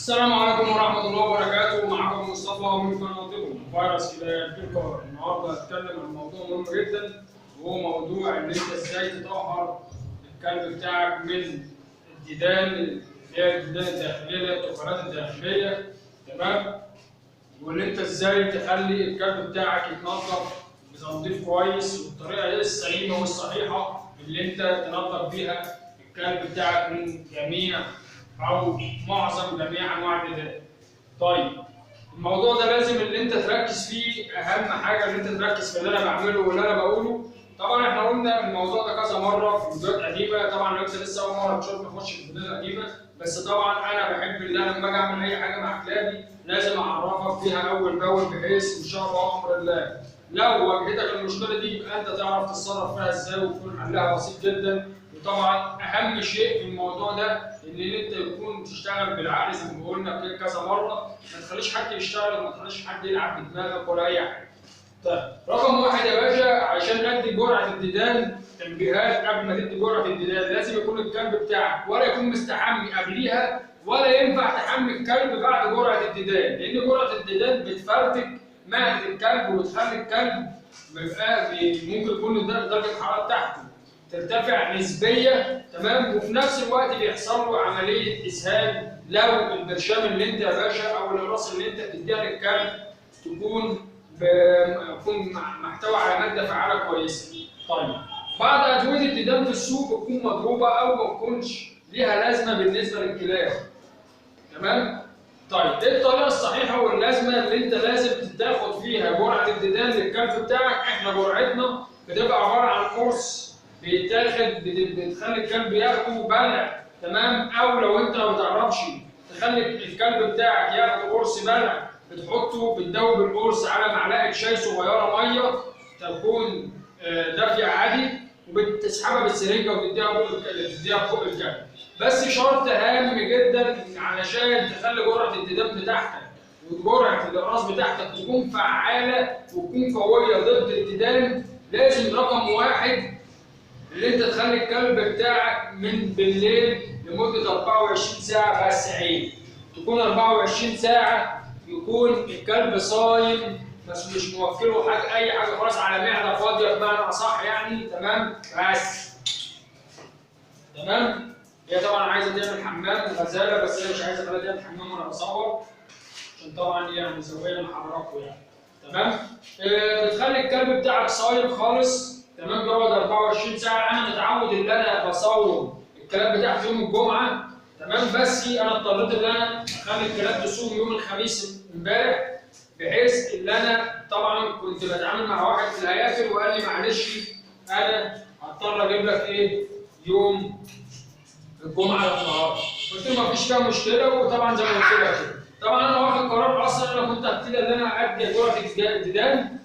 السلام عليكم ورحمة الله وبركاته، معكم مصطفى من قناتكم فيروس كده. النهارده هتكلم عن موضوع مهم جدا، وهو موضوع ان انت ازاي تطهر الكلب بتاعك من الديدان اللي هي الديدان الداخلية اللي هي الطفيلات الداخلية، تمام؟ وان انت ازاي تخلي الكلب بتاعك يتنظف بتنظيف كويس، والطريقة دي السليمة والصحيحة اللي انت تنظف بيها الكلب بتاعك من جميع أو معظم جميع أنواع الديدان. طيب الموضوع ده لازم اللي أنت تركز فيه، أهم حاجة اللي أنت تركز في اللي أنا بعمله واللي أنا بقوله. طبعًا إحنا قلنا الموضوع ده كذا مرة في فيديوهات قديمة، طبعًا لو أنت لسه أول مرة تشوفني نخش في الفيديوهات القديمة، بس طبعًا أنا بحب إن أنا لما أجي أعمل أي حاجة مع كلابي لازم أعرفك فيها أول بأول، بحيث إن شاء الله أمر الله لو واجهتك المشكلة دي يبقى أنت تعرف تتصرف فيها إزاي ويكون حلها بسيط جدا. وطبعا اهم شيء في الموضوع ده ان انت يكون تشتغل بالعقل زي ما قلنا كذا مره، ما تخليش حد يشتغل وما تخليش حد يلعب بدماغك ولا اي حاجه. طيب رقم واحد يا باشا، عشان ادي جرعه الديدان، تنبيهات قبل ما تدي جرعه الديدان، لازم يكون الكلب بتاعك ولا يكون مستحمي قبليها، ولا ينفع تحمي الكلب بعد جرعه الديدان، لان جرعه الديدان بتفرتك معده الكلب وبتخلي الكلب ممكن يكون درجه الحراره بتاعته ترتفع نسبيا، تمام؟ وفي نفس الوقت بيحصل له عمليه اسهال لو البرشام اللي انت يا باشا او الاقراص اللي انت بتديها للكلب تكون محتوى على ماده فعاله كويسه. طيب بعض ادويه الديدان في السوق بتكون مضروبه او ما تكونش ليها لازمه بالنسبه للكلاب، تمام؟ طيب ايه الطريقه الصحيحه واللازمه اللي انت لازم تاخد فيها جرعه الديدان للكلب بتاعك؟ احنا جرعتنا بتبقى عباره عن قرص بيتاخد، بتخلي الكلب ياخده بلع، تمام؟ او لو انت ما بتعرفش تخلي الكلب بتاعك ياخد قرص بلع، بتدوب القرص على معلقه شاي صغيره ميه تكون دافيه عادي، وبتسحبها بالسرنجه وتديها بق الكلب. بس شرط هام جدا علشان تخلي جرعه الديدان بتاعتك وجرعه الاقراص بتاعتك تكون فعاله وتكون قويه ضد الديدان، لازم رقم واحد اللي انت تخلي الكلب بتاعك من بالليل لمده 24 ساعه بس، عيب تكون 24 ساعه يكون الكلب صايم، بس مش موفره حاجه اي حاجه خالص، على معده فاضيه بمعنى اصح يعني، تمام؟ بس تمام. هي طبعا عايزه تعمل حمام غزاله، بس هي مش عايزه خليها تعمل حمام وانا بصور، عشان طبعا يعني زوايا لحضراتكم يعني، تمام؟ بتخلي الكلب بتاعك صايم خالص، تمام؟ بيقعد 24 ساعه. انا متعود ان انا بصوم الكلاب بتاعتي يوم الجمعه، تمام؟ بس انا اضطريت ان انا اخلي الكلاب تصوم يوم الخميس امبارح، بحيث ان انا طبعا كنت بتعامل مع واحد في الهيافر وقال لي معلش انا هضطر اجيب لك ايه يوم الجمعه النهارده. قلت له مفيش فيها مشكله، وطبعا زي ما قلت لك كده، طبعا انا واخد قرار اصلا انا كنت هبتدي ان انا ادي جرعه الديدان،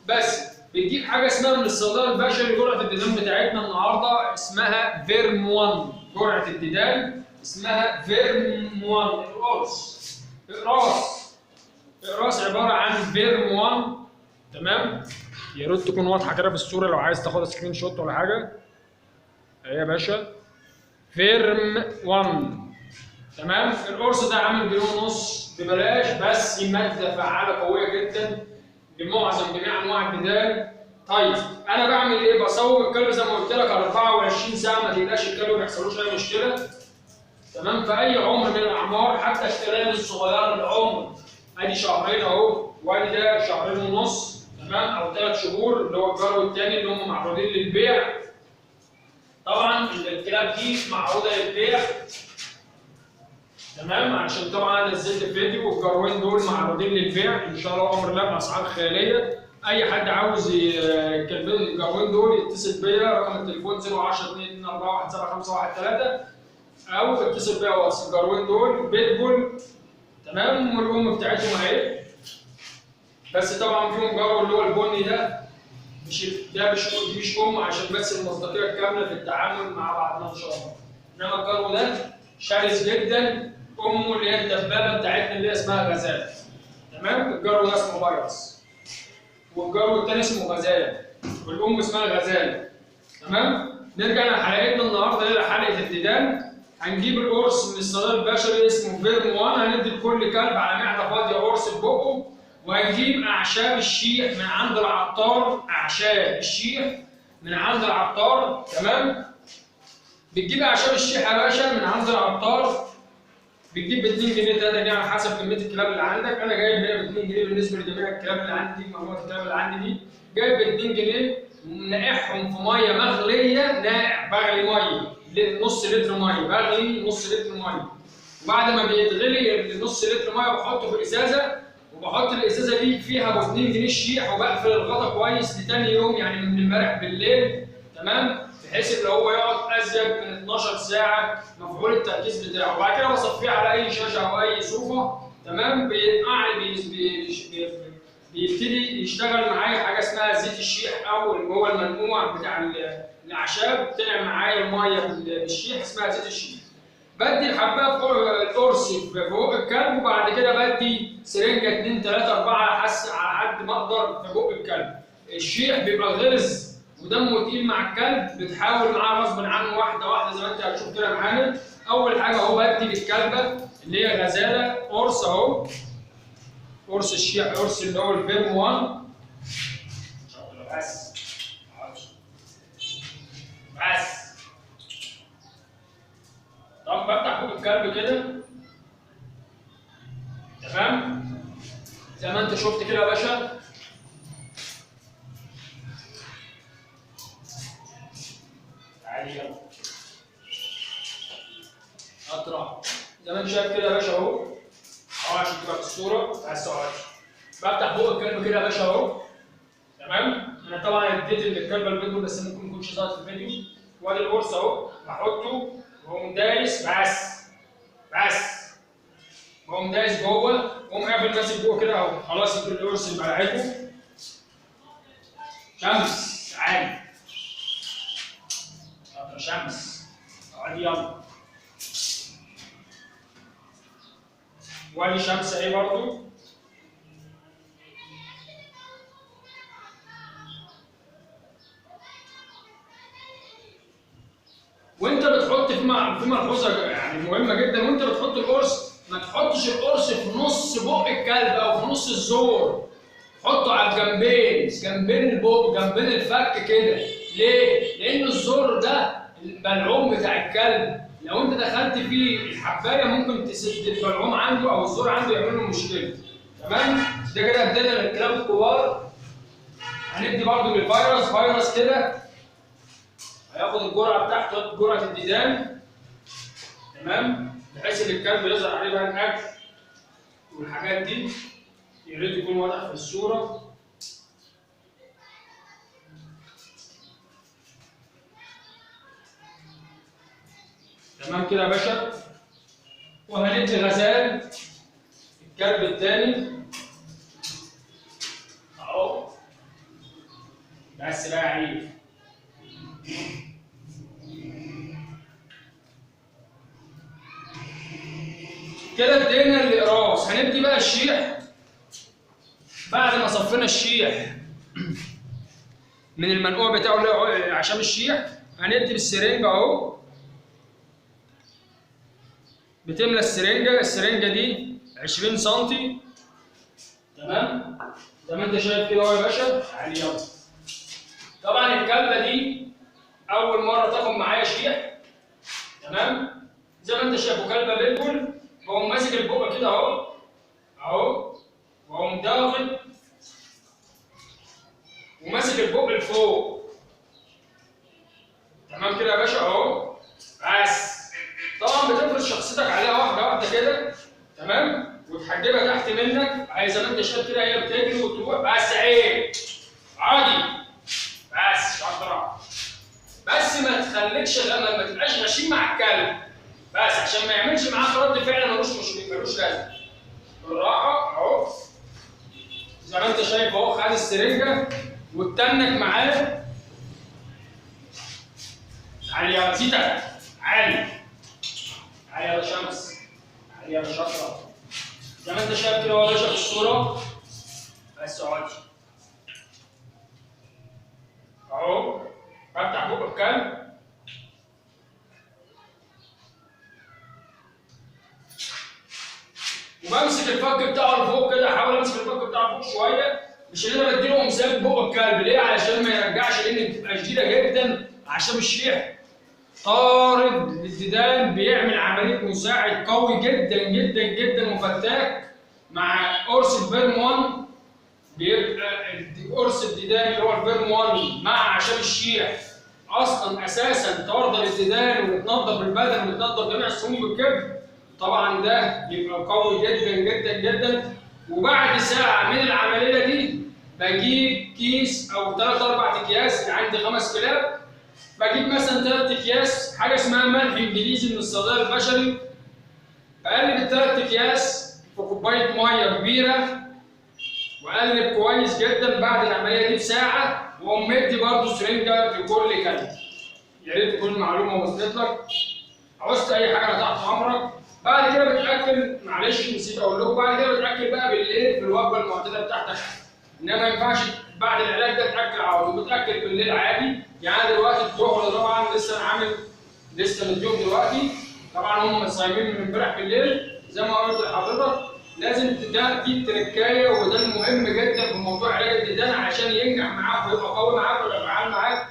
بس بتجيب حاجه اسمها من الصيدله البشري. جرعه الديدان بتاعتنا النهارده اسمها فيرم 1، جرعه الديدان اسمها فيرم 1، اقراص عباره عن فيرم 1، تمام؟ يا ريت تكون واضحه كده في الصوره لو عايز تاخد سكرين شوت ولا حاجه. اهي يا باشا فيرم 1، تمام؟ القرص ده عامل جنيه ونص ببلاش، بس ماده فعاله قويه جدا بمعظم جميع انواع الديدان. طيب انا بعمل ايه؟ بصوم الكلب زي ما قلت لك 24 ساعه، ما تقلقش الكلب ما يحصلوش اي مشكله، تمام؟ في اي عمر من الاعمار، حتى الكلاب الصغيره العمر ادي شهرين اهو، وادي ده شهرين ونص، تمام؟ او 3 شهور اللي هو الجرو الثاني اللي هم معروضين للبيع. طبعا الكلاب دي معروضه للبيع، تمام؟ عشان طبعا انا نزلت فيديو والجروين دول معروضين للبيع ان شاء الله امر الله باسعار خياليه. اي حد عاوز الجروين دول يتصل بيا، رقم التليفون 010 224 17513، او اتصل بيا واتس. الجروين دول بيتبول، تمام؟ والام بتاعتهم اهي، بس طبعا فيهم جرو اللي هو البني ده مش ام، عشان بس المصداقيه الكامله في التعامل مع بعضنا ان شاء الله. انما الجرو ده شرس جدا، امه اللي هي الدبابه بتاعتنا اللي هي اسمها غزال، تمام؟ الجرو ده اسمه فيروس، والجرو الثاني اسمه غزال، والام اسمها غزال، تمام؟ نرجع لحلقتنا النهارده اللي هي حلقه الديدان. هنجيب القرص من الصيدلي البشري اسمه فيرم 1، هندي لكل كلب على معده فاضيه قرص في بقه. وهنجيب اعشاب الشيح من عند العطار، اعشاب الشيح من عند العطار. تمام؟ بتجيب اعشاب الشيح يا باشا من عند العطار، بتجيب ب 2 جنيه 3 جنيه على حسب كميه الكلاب اللي عندك. انا جايب هنا ب 2 جنيه بالنسبه لجميع الكلاب اللي عندي دي، مجموعه الكلاب اللي عندي دي جايب ب 2 جنيه. نقعهم في ميه مغليه، ناقع بغلي ميه نص لتر ميه، بغلي نص لتر ميه. وبعد ما بيتغلي نص لتر ميه بحطه في ازازه، وبحط الازازه دي فيها ب 2 جنيه الشيح، وبقفل الغطا كويس لتاني يوم، يعني من امبارح بالليل. تمام؟ بحيث ان هو يقعد ازيد من 12 ساعه مفعول التركيز بتاعه. وبعد كده بصفيه على اي شاشه او اي صوفه. تمام؟ بيبتدي يشتغل معايا حاجه اسمها زيت الشيح، او اللي هو المنقوع بتاع الاعشاب. طلع معايا الميه بالشيح اسمها زيت الشيح. بدي الحبايه فوق القرص في بق الكلب، وبعد كده بدي سرنجه 2 3 4 على حد ما اقدر في بق الكلب. الشيح بيبقى غلظ ودمه تقيل مع الكلب، بتحاول معاه غصب عنه واحده واحده زي ما انت هتشوف كده معانا. اول حاجه اهو بدي للكلبه اللي هي غزاله قرص اهو، قرص الشيح، قرص اللي هو الفيرم 1. بس بس طب بفتح بق الكلب كده. تمام؟ زي ما انت شفت كده يا باشا. تعالي يلا اطرح زي ما انت شايف كده يا باشا اهو. عشان تبقى في الصوره بس اهو. بفتح بق الكلب كده يا باشا اهو. تمام؟ انا طبعا اديت للكلبه الفيديو بس ممكن ما يكونش ظاهر في الفيديو. وادي القرص اهو، بحطه واقوم دايس بس واقوم دايس جوه، واقوم قافل ماسك جوه كده اهو. خلاص القرص اللي بلعبه. شمس تعالي شاطره شمس، اقعدي يلا. وادي شمس اهي برضو. وانت بتحط في ملحوظه يعني مهمه جدا، وانت بتحط القرص ما تحطش القرص في نص بق الكلب او في نص الزور. حطه على الجنبين، جنبين البق، جنبين الفك كده. ليه؟ لان الزور ده البلعوم بتاع الكلب، لو انت دخلت فيه الحبايه ممكن تسد البلعوم عنده او الزور عنده يعمل له مشكله. تمام؟ ده كده ادينا للكلاب الكبار. هندي برضه فيروس كده، هياخد الجرعه بتاعته، ياخد جرعه الديدان. تمام؟ بحيث ان الكلب يظهر عليه بقى الاكل والحاجات دي. يا ريت يكون واضح في الصوره. تمام كده يا باشا. وهندي غزال الكلب الثاني اهو. بس بقى عيب كده ادينا الاقراص. هندي بقى الشيح. بعد ما صفينا الشيح من المنقوع بتاعه اللي هو اعشاب الشيح، هندي بالسرنجه اهو. بتملى السرنجه دي 20 سم. تمام؟ زي ما انت شايف كده اهو يا باشا. تعالي يلا. طبعا الكلبه دي اول مره تاخد معايا شيح. تمام؟ زي ما انت شايف كلبه بيتبول. بقوم ماسك البق كده اهو واقوم ضاغط وماسك البق لفوق. تمام كده يا باشا اهو. بس طبعا بتفرض شخصيتك عليها واحده واحده كده. تمام؟ وتحجبها تحت منك. زي ما انت شايف كده هي بتجري وتروح. بس عيب عادي. بس شاطره. بس ما تخليكش ما تبقاش غشيم مع الكلب. بس عشان ما يعملش معاك رد فعل ملوش لازمه. بالراحه اهو. زي ما انت شايف اهو. خد السرنجه واتنك معاه. تعالي يا زيتا. تعالي يا شمس. تعالي يا شاطره. زي ما انت شايف كده يا باشا في الصوره. بس اقعدي اهو. بفتح بق الكلب. يقوم ساب بق الكلب ليه؟ علشان ما يرجعش، لان بتبقى شديده جدا اعشاب الشيح. طارد للديدان بيعمل عمليه مساعد قوي جدا جدا جدا وفتاك مع قرص الفيرم 1. بيبقى قرص الديدان اللي هو الفيرم 1 مع اعشاب الشيح اصلا اساسا طارده للديدان وبتنظف البدن وبتنظف جميع السموم بالكبد. طبعا ده بيبقى قوي جدا جدا جدا. وبعد ساعه من العمليه دي بجيب كيس او 3-4 اكياس، عندي 5 كلاب، بجيب مثلا 3 اكياس حاجه اسمها ملح انجليزي من الصيدلي البشري، اقلب ال3 اكياس في كوبايه ميه كبيره واقلب كويس جدا. بعد العمليه دي بساعه واقوم مدي برضه سرنجه لكل كلب. يا ريت تكون المعلومه وصلت لك. عوزت اي حاجه انا تحت امرك. بعد كده بتاكل، معلش نسيت اقول لكم، بعد كده بتاكل بقى بالليل في الوجبه المعتاده بتاعتك. انما ما ينفعش بعد العلاج ده تاكل على طول، بتاكل بالليل عادي. يعني دلوقتي الظهر طبعا لسه مديهم دلوقتي، طبعا هم صايمين من امبارح بالليل زي ما قلت لحضرتك. لازم دي التركايه وده المهم جدا في موضوع علاج الديدان عشان ينجح معاك ويبقى قوي معاك ويبقى فعال معاك.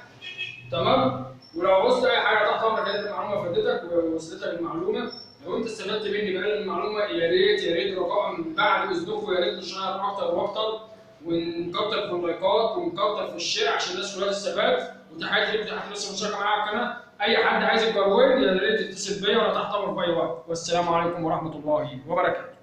تمام؟ ولو عوزت اي حاجه تحت امرك، كانت المعلومه فادتك ووصلتك المعلومه، لو انت استفدت مني بقى المعلومه يا ريت رجاء من بعد اذنكم يا ريت نشتغل اكتر واكتر ونكتر في اللايكات ونكتر في الشير عشان الناس كلها تستفاد. وتحياتي ليك تحت لسه مشاركه معايا على القناه. اي حد عايز يتجوز يا ريت تتصل بيا وانا تحت امرك في اي وقت. والسلام عليكم ورحمه الله وبركاته.